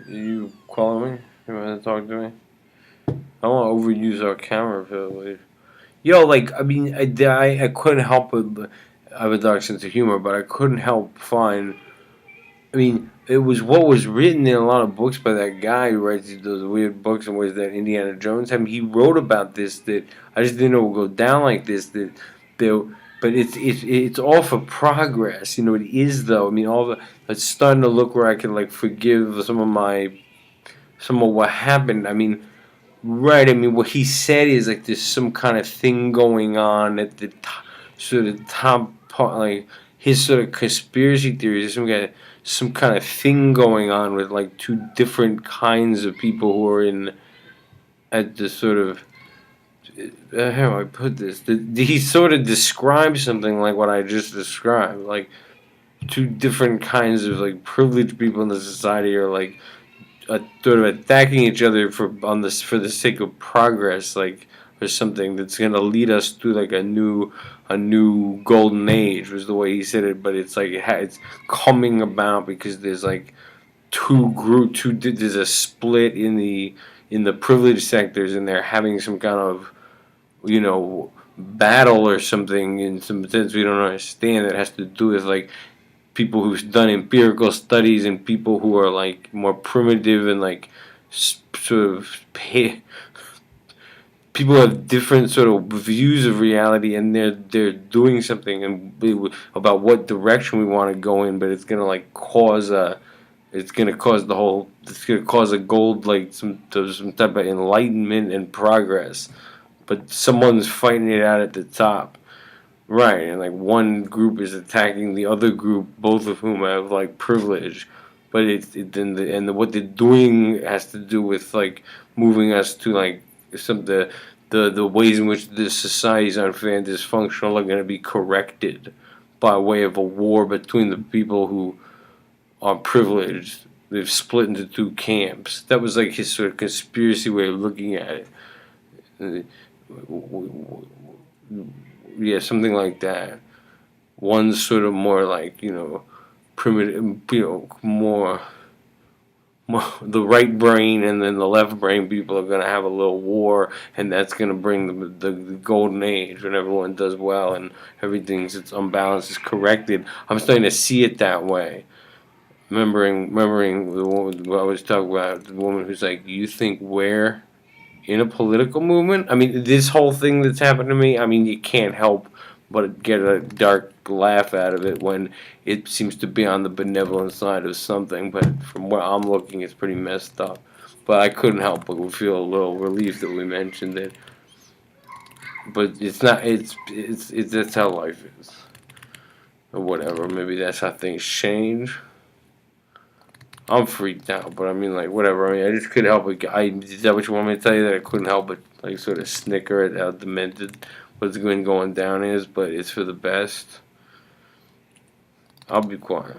You calling me? You want to talk to me? I want to overuse our camera privilege. Yo, like, I mean, I couldn't help but. I have a dark sense of humor, but I couldn't help find. I mean, it was what was written in a lot of books by that guy who writes those weird books and was that Indiana Jones. I mean, he wrote about this that I just didn't know it would go down like this. There, but it's all for progress. You know, it is though. I mean, all the it's starting to look where I can like forgive some of what happened. I mean, right. I mean, what he said is like there's some kind of thing going on at the top, sort of top part, like his sort of conspiracy theories. Some kind of thing going on with like two different kinds of people who are in at the sort of how do I put this? He sort of describes something like what I just described, like two different kinds of like privileged people in the society are like sort of attacking each other for the sake of progress, like or something that's gonna lead us to like a new golden age was the way he said it. But it's like it's coming about because there's like there's a split in the privileged sectors, and they're having some kind of battle or something in some sense we don't understand that has to do with like people who've done empirical studies and people who are like more primitive and like sort of people have different sort of views of reality, and they're doing something about what direction we want to go in, but it's gonna like cause a it's gonna cause the whole it's gonna cause a gold like some type of enlightenment and progress, but someone's fighting it out at the top. Right, and like one group is attacking the other group, both of whom have like privilege, but what they're doing has to do with like moving us to like some the ways in which this society is unfair and dysfunctional are going to be corrected by way of a war between the people who are privileged. They've split into two camps. That was like his sort of conspiracy way of looking at it. Yeah, something like that. One's sort of more like primitive, more the right brain, and then the left brain people are gonna have a little war, and that's gonna bring the golden age when everyone does well and everything's its unbalance is corrected. I'm starting to see it that way. Remembering the woman I was talking about, the woman who's like, "You think we're in a political movement?" I mean, this whole thing that's happened to me. I mean, you can't help but get a dark laugh out of it when it seems to be on the benevolent side of something. But from where I'm looking, it's pretty messed up. But I couldn't help but feel a little relief that we mentioned it. But it's not. It's that's how life is, or whatever. Maybe that's how things change. I'm freaked out, but I mean, like, whatever. I mean, I just couldn't help it. Is that what you want me to tell you? That I couldn't help but, like, sort of snicker at how demented what's been going down is, but it's for the best. I'll be quiet.